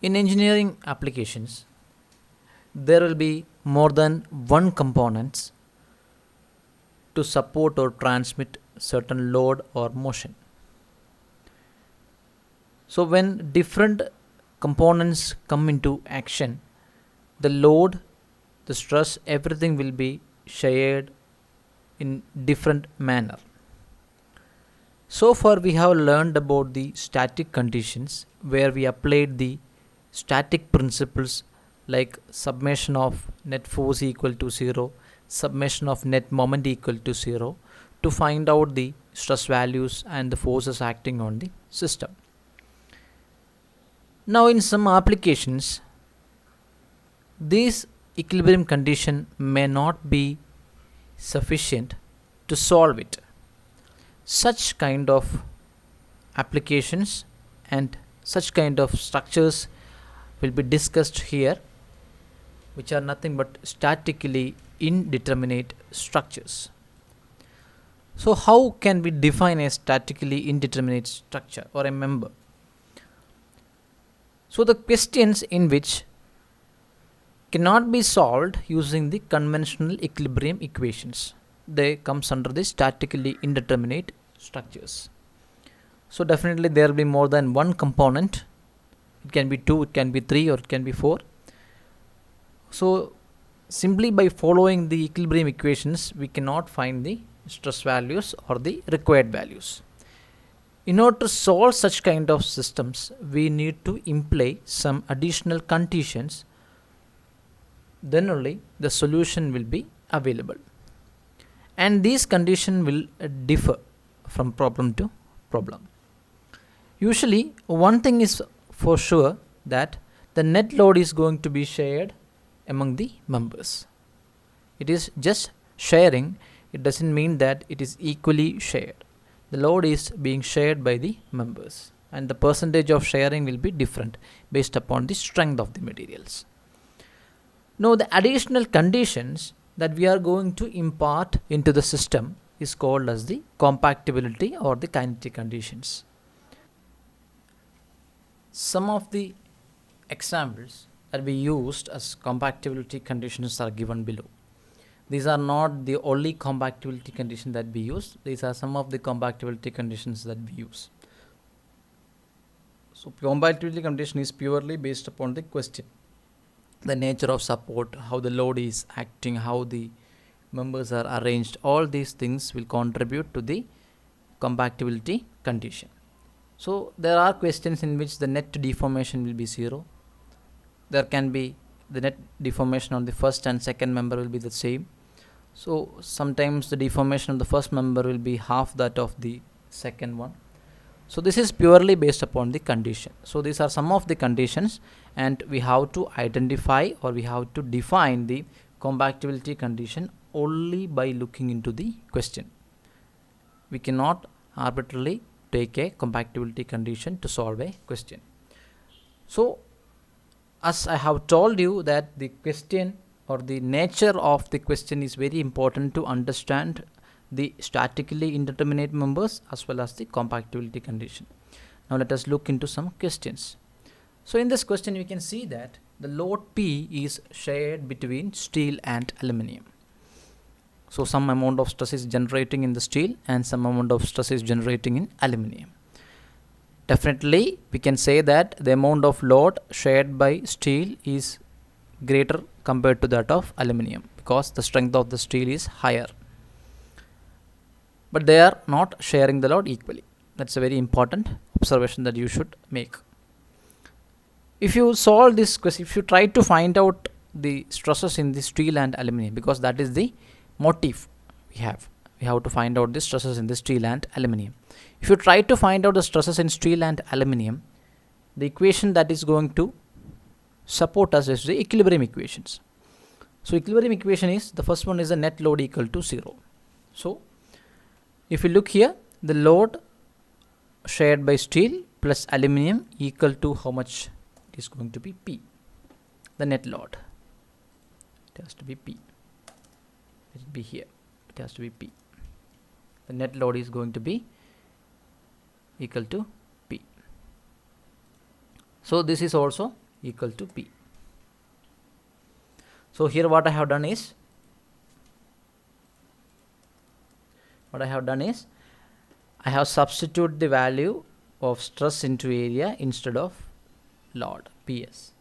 In engineering applications, there will be more than one components to support or transmit certain load or motion. So when different components come into action, the load, the stress, everything will be shared in different manner. So far we have learned about the static conditions where we applied the static principles like summation of net force equal to 0, summation of net moment equal to 0 to find out the stress values and the forces acting on the system. Now in some applications, this equilibrium condition may not be sufficient to solve it. Such kind of applications and such kind of structures will be discussed here, which are nothing but statically indeterminate structures. So how can we define a statically indeterminate structure or a member? So the questions in which cannot be solved using the conventional equilibrium equations, they comes under the statically indeterminate structures. So definitely there will be more than one component. It can be 2, it can be 3, or it can be 4. So simply by following the equilibrium equations, we cannot find the stress values or the required values. In order to solve such kind of systems, we need to imply some additional conditions. Then only the solution will be available. And these conditions will differ from problem to problem. Usually, one thing is for sure, that the net load is going to be shared among the members. It is just sharing, it doesn't mean that it is equally shared. The load is being shared by the members, and the percentage of sharing will be different based upon the strength of the materials. Now the additional conditions that we are going to impart into the system is called as the compactability or the kinetic conditions. Some of the examples that we used as compactability conditions are given below. These are not the only compactability conditions that we use. These are some of the compactability conditions that we use. So compactability condition is purely based upon the question. The nature of support, how the load is acting, how the members are arranged, all these things will contribute to the compactability condition. So there are questions in which the net deformation will be 0. There can be the net deformation on the first and second member will be the same. So sometimes the deformation of the first member will be half that of the second one. So this is purely based upon the condition. So these are some of the conditions, and we have to identify or we have to define the compactability condition only by looking into the question. We cannot arbitrarily take a compactability condition to solve a question. So as I have told you that the question or the nature of the question is very important to understand the statically indeterminate members as well as the compactability condition. Now let us look into some questions. So in this question we can see that the load P is shared between steel and aluminium. So some amount of stress is generating in the steel and some amount of stress is generating in aluminium. Definitely we can say that the amount of load shared by steel is greater compared to that of aluminium because the strength of the steel is higher. But they are not sharing the load equally. That's a very important observation that you should make. If you solve this question, if you try to find out the stresses in the steel and aluminium, because that is the motive we have to find out the stresses in the steel and aluminium. If you try to find out the stresses in steel and aluminium, the equation that is going to support us is the equilibrium equations. So equilibrium equation is, the first one is the net load equal to 0. So if you look here, the load shared by steel plus aluminium equal to how much? It is going to be P. The net load. It has to be P. It will be here. It has to be P. The net load is going to be equal to P. So this is also equal to P. So here what I have done is, I have substituted the value of stress into area instead of load, PS,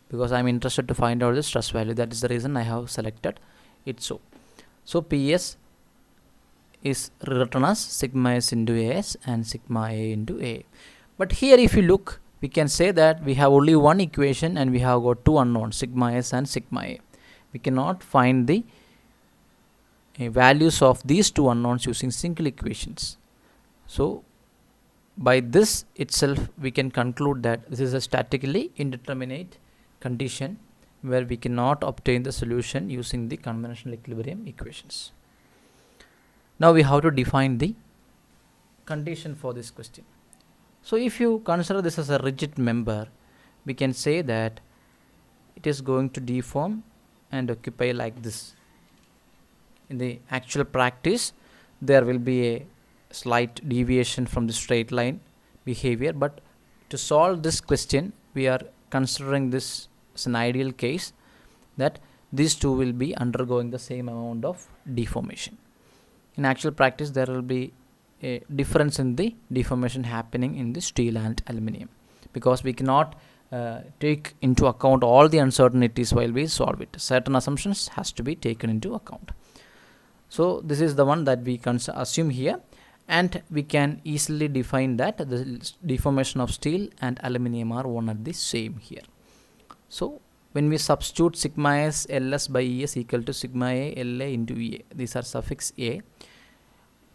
because I am interested to find out the stress value. That is the reason I have selected it so. So PS is written as sigma S into AS and sigma A into A. But here if you look, we can say that we have only one equation and we have got two unknowns, sigma S and sigma A. We cannot find the values of these two unknowns using single equations. So by this itself we can conclude that this is a statically indeterminate condition where we cannot obtain the solution using the conventional equilibrium equations. Now we have to define the condition for this question. So if you consider this as a rigid member, we can say that it is going to deform and occupy like this. In the actual practice, there will be a slight deviation from the straight line behavior, but to solve this question, we are considering this as an ideal case that these two will be undergoing the same amount of deformation. In actual practice, there will be a difference in the deformation happening in the steel and aluminium, because we cannot take into account all the uncertainties while we solve it. Certain assumptions has to be taken into account. So this is the one that we can assume here, and we can easily define that the deformation of steel and aluminium are one and the same here. So when we substitute sigma S LS by ES equal to sigma A LA into EA, these are suffix A,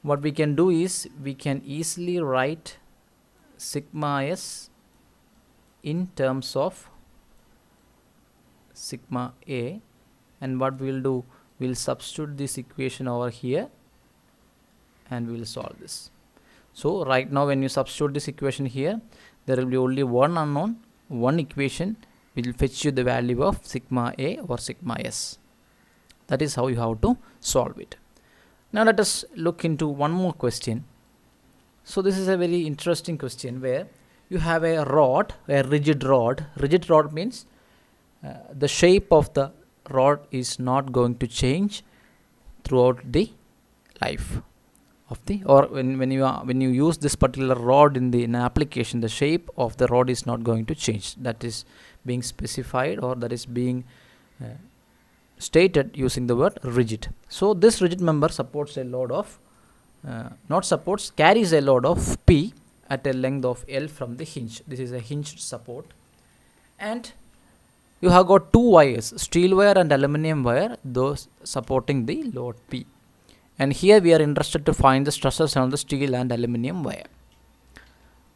what we can do is we can easily write sigma S in terms of sigma A, and what we will do, we will substitute this equation over here and we will solve this. So right now when you substitute this equation here, there will be only one unknown, one equation will fetch you the value of sigma A or sigma S. That is how you have to solve it. Now let us look into one more question. So this is a very interesting question where you have a rod, a rigid rod. Rigid rod means the shape of the rod is not going to change throughout the life of the, or when you use this particular rod in an application, the shape of the rod is not going to change. That is being specified, or that is being stated using the word rigid. So this rigid member supports a load of carries a load of P at a length of L from the hinge. This is a hinged support, and you have got two wires, steel wire and aluminium wire, those supporting the load P. And here we are interested to find the stresses on the steel and aluminium wire.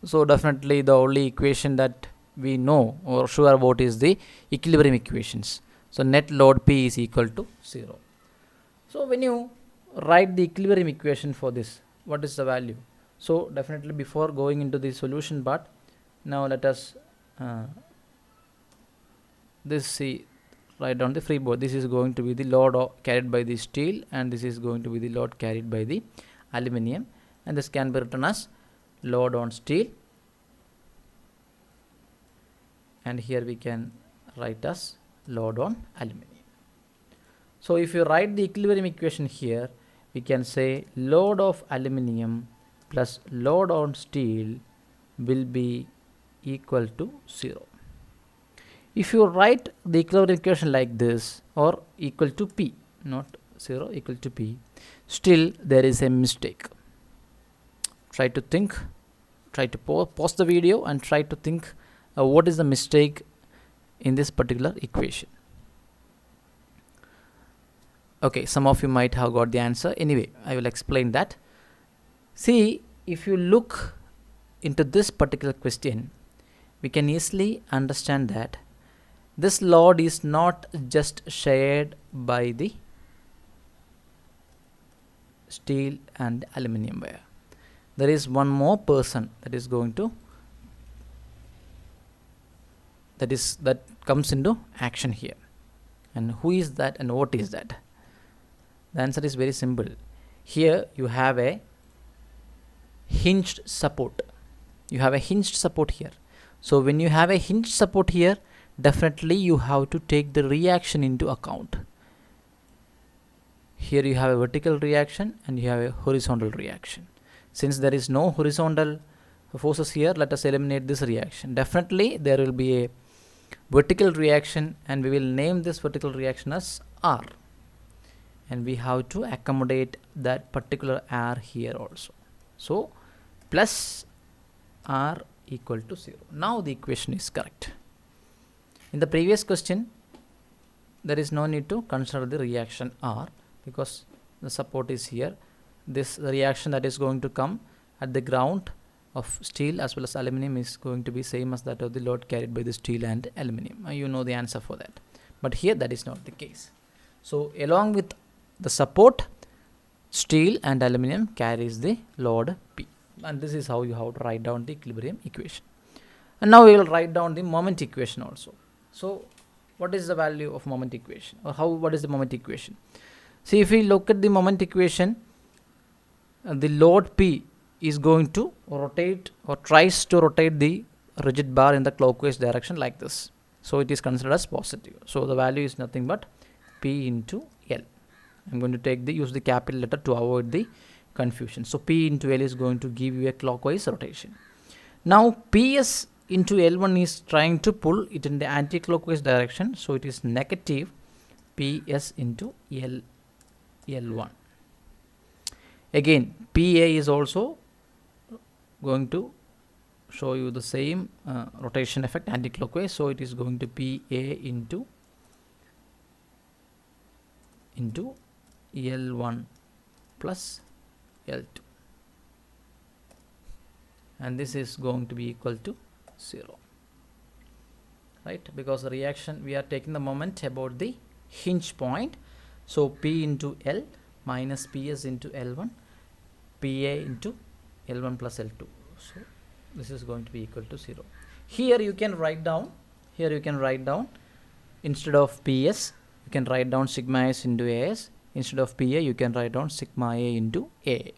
So definitely the only equation that we know or sure about is the equilibrium equations. So net load P is equal to 0. So when you write the equilibrium equation for this, what is the value? So definitely before going into the solution part, now let us write down the freeboard. This is going to be the load carried by the steel, and this is going to be the load carried by the aluminium, and this can be written as load on steel, and here we can write as load on aluminium. So if you write the equilibrium equation here, we can say load of aluminium plus load on steel will be equal to 0. If you write the equilibrium equation like this, or equal to P, not 0, equal to P, still there is a mistake. Try to think, try to pause the video and try to think what is the mistake in this particular equation. Okay, some of you might have got the answer. Anyway, I will explain that. See, if you look into this particular question, we can easily understand that this load is not just shared by the steel and aluminium wire. There is one more person that is going to that comes into action here. And who is that and what is that? The answer is very simple. Here you have a hinged support. You have a hinged support here. So when you have a hinge support here, definitely you have to take the reaction into account. Here you have a vertical reaction and you have a horizontal reaction. Since there is no horizontal forces here, let us eliminate this reaction. Definitely there will be a vertical reaction, and we will name this vertical reaction as R, and we have to accommodate that particular R here also. So plus R equal to 0. Now the equation is correct. In the previous question, there is no need to consider the reaction R because the support is here. This reaction that is going to come at the ground of steel as well as aluminum is going to be same as that of the load carried by the steel and aluminum. You know the answer for that. But here that is not the case. So along with the support, steel and aluminum carries the load P. And this is how you have to write down the equilibrium equation. And now we will write down the moment equation also. So what is the value of moment equation, or what is the moment equation? See, if we look at the moment equation, the load P is going to rotate or tries to rotate the rigid bar in the clockwise direction like this. So it is considered as positive. So the value is nothing but P into L. I'm going to use the capital letter to avoid the confusion. So P into L is going to give you a clockwise rotation. Now PS into L1 is trying to pull it in the anti-clockwise direction. So it is negative PS into L1. Again, PA is also going to show you the same rotation effect anti-clockwise. So it is going to PA into L1 plus L2, and this is going to be equal to 0, right? Because the reaction, we are taking the moment about the hinge point. So P into L minus PS into L1, PA into L1 plus L2. So this is going to be equal to 0. Here you can write down, instead of PS, you can write down sigma S into AS. Instead of PA, you can write down sigma A into A.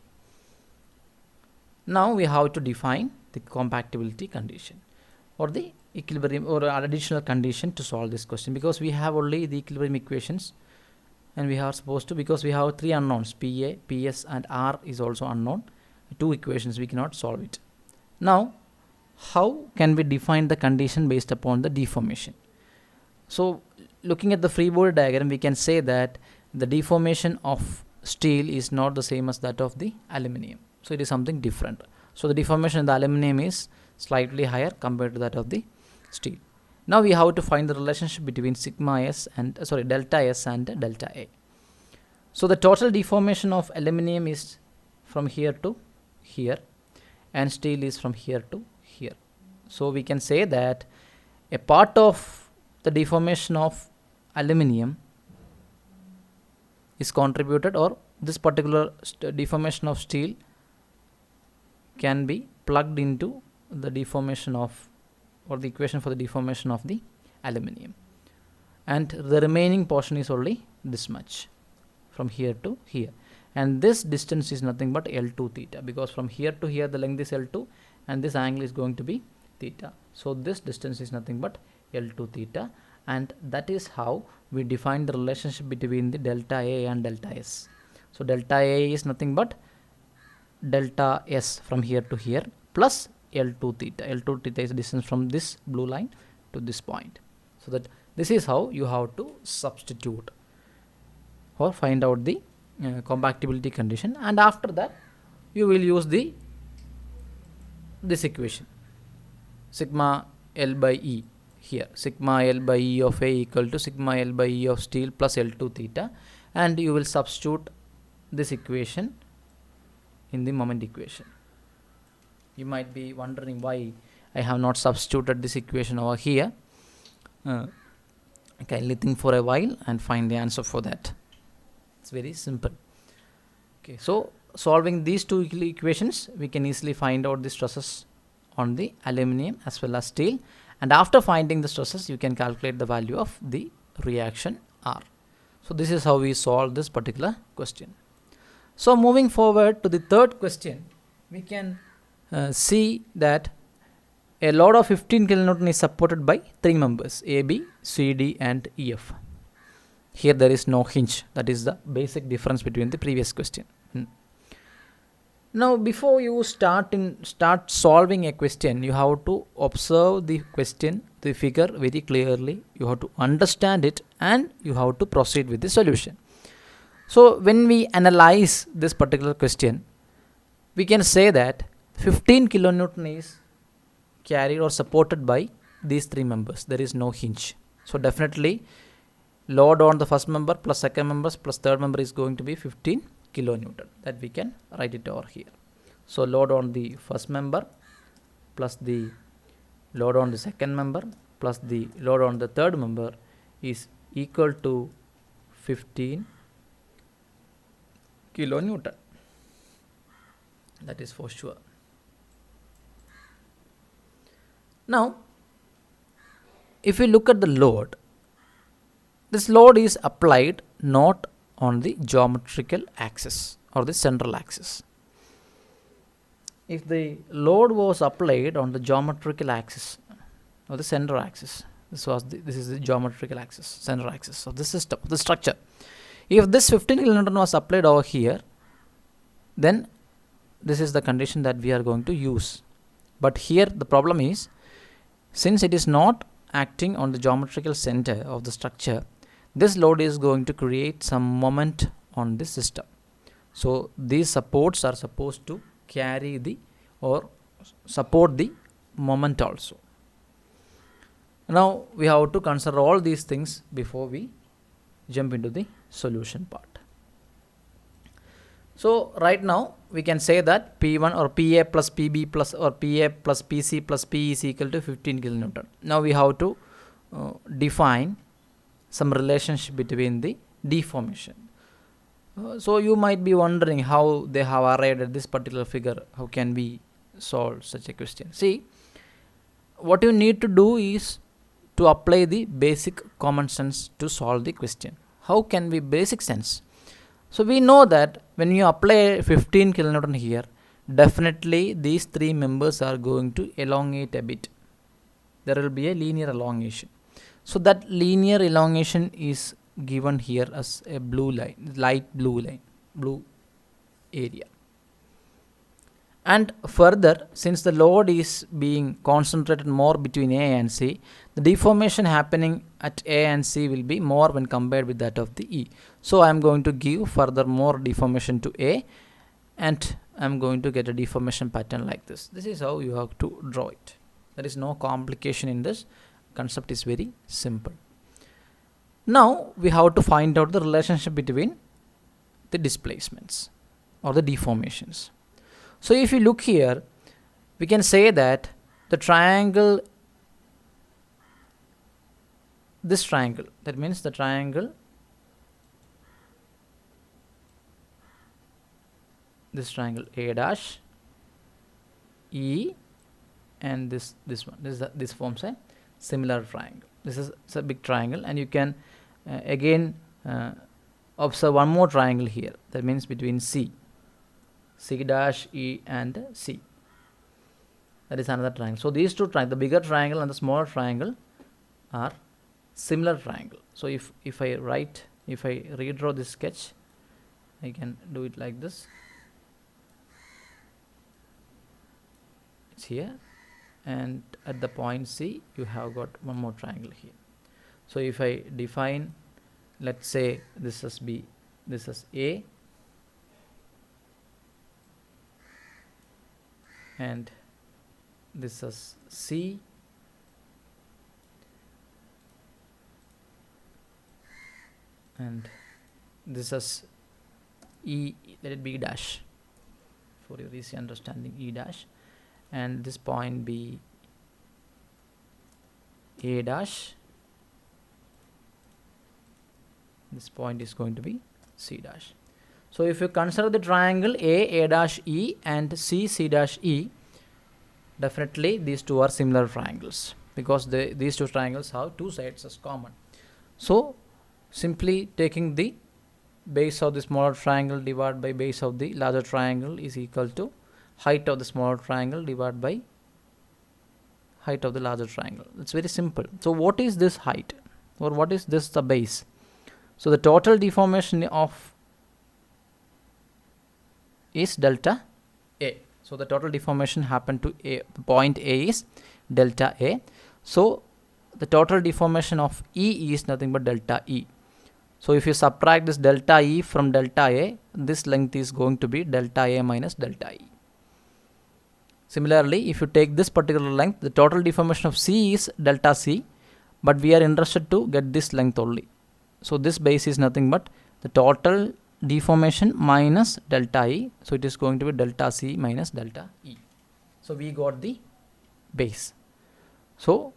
Now we have to define the compactability condition or the equilibrium or additional condition to solve this question, because we have only the equilibrium equations, and we are supposed to, because we have three unknowns, PA, PS and R is also unknown, two equations, we cannot solve it. Now how can we define the condition based upon the deformation? So looking at the free body diagram, we can say that the deformation of steel is not the same as that of the aluminum. So it is something different. So the deformation in the aluminum is slightly higher compared to that of the steel. Now we have to find the relationship between sigma S and delta S and delta A. So the total deformation of aluminum is from here to here, and steel is from here to here. So we can say that a part of the deformation of aluminum is contributed, or this particular deformation of steel can be plugged into the deformation of, or the equation for the deformation of the aluminum, and the remaining portion is only this much from here to here, and this distance is nothing but L2 theta, because from here to here the length is L2 and this angle is going to be theta. So this distance is nothing but L2 theta, and that is how we define the relationship between the delta A and delta S. So delta A is nothing but delta S from here to here plus L2 theta. L2 theta is the distance from this blue line to this point. So that this is how you have to substitute or find out the compactability condition, and after that you will use this equation, sigma L by E. Here sigma L by E of A equal to sigma L by E of steel plus L2 theta, and you will substitute this equation in the moment equation. You might be wondering why I have not substituted this equation over here. Kindly think for a while and find the answer for that. It's very simple. Okay, so solving these two equations, we can easily find out the stresses on the aluminum as well as steel, and after finding the stresses you can calculate the value of the reaction R. So this is how we solve this particular question. So moving forward to the third question, we can see that A load of 15 kilonewton is supported by three members A, B, C, D and E, F. Here there is no hinge. That is the basic difference between the previous question. Now before you start solving a question, you have to observe the question, the figure very clearly. You have to understand it and you have to proceed with the solution. So when we analyze this particular question, we can say that 15 kilonewton is carried or supported by these three members. There is no hinge. So definitely load on the first member plus second member plus third member is going to be 15 kilonewton. That we can write it over here. So load on the first member plus the load on the second member plus the load on the third member is equal to 15 kilonewton. That is for sure. Now, if we look at the load, this load is applied not on the geometrical axis or the central axis. If the load was applied on the geometrical axis or the center axis, this is the geometrical axis, center axis of the system, of the structure. If this 15 kilonewton was applied over here, then this is the condition that we are going to use. But here the problem is, since it is not acting on the geometrical center of the structure, this load is going to create some moment on the system. So these supports are supposed to carry the or support the moment also. Now we have to consider all these things before we jump into the solution part. So right now we can say that P1 or PA plus PB plus or PA plus PC plus P is equal to 15 kilonewton. Now we have to define some relationship between the deformation. So you might be wondering how they have arrived at this particular figure. How can we solve such a question? See, what you need to do is to apply the basic common sense to solve the question. How can we basic sense? So we know that when you apply 15 kilonewton here, definitely these three members are going to elongate a bit. There will be a linear elongation. So that linear elongation is given here as a blue line, light blue line, blue area. And further, since the load is being concentrated more between A and C, the deformation happening at A and C will be more when compared with that of the E. So I am going to give further more deformation to A and I am going to get a deformation pattern like this. This is how you have to draw it. There is no complication in this. Concept is very simple. Now we have to find out the relationship between the displacements or the deformations. So if you look here, we can say that the triangle, this triangle, that means the triangle, this triangle A dash, E, and this one, this forms a similar triangle. This is a big triangle, and you can again observe one more triangle here. That means between C dash, E and C. That is another triangle. So these two triangles, the bigger triangle and the smaller triangle, are similar triangle. So if I redraw this sketch, I can do it like this. It's here, and at the point C you have got one more triangle here. So if I define, let's say this is B, this is A, and this is C, and this is E, let it be dash for your easy understanding, E dash, and this point be A dash, this point is going to be C dash. So if you consider the triangle A dash E and C dash E, definitely these two are similar triangles because these two triangles have two sides as common. So simply taking the base of the smaller triangle divided by base of the larger triangle is equal to height of the smaller triangle divided by height of the larger triangle. It's very simple. So what is this height, or what is this the base? So the total deformation of is delta A. So the total deformation happened to A. Point A is delta A. So the total deformation of E is nothing but delta E. So if you subtract this delta E from delta A, this length is going to be delta A minus delta E. Similarly, if you take this particular length, the total deformation of C is delta C, but we are interested to get this length only. So this base is nothing but the total deformation minus delta E. So it is going to be delta C minus delta E. So we got the base. So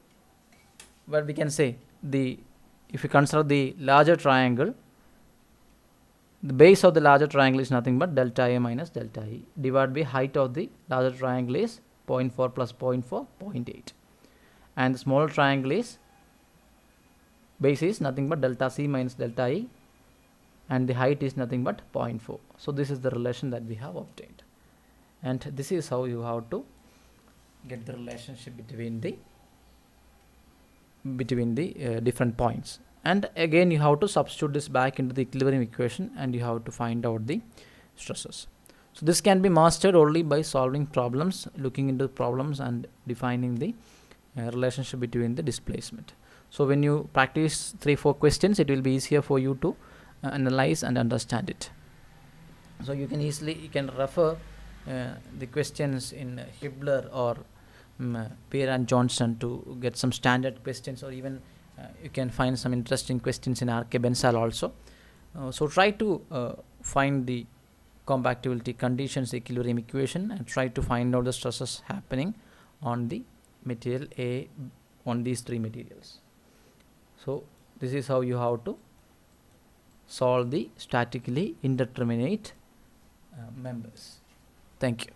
what we can say, if you consider the larger triangle, the base of the larger triangle is nothing but delta A minus delta E divided by height of the larger triangle is 0.4 plus 0.4, 0.8. And the smaller triangle is base is nothing but delta C minus delta E, and the height is nothing but 0.4. So this is the relation that we have obtained, and this is how you have to get the relationship between the different points. And again you have to substitute this back into the equilibrium equation, and you have to find out the stresses. So this can be mastered only by solving problems, looking into problems and defining the relationship between the displacement. So when you practice 3-4 questions, it will be easier for you to analyze and understand it. So you can refer the questions in Hibbeler or Peer and Johnson to get some standard questions, or even you can find some interesting questions in R.K. Bensal also. So try to find the compactability conditions, equilibrium equation, and try to find out the stresses happening on the material A, on these 3 materials. So this is how you have to solve the statically indeterminate members. Thank you.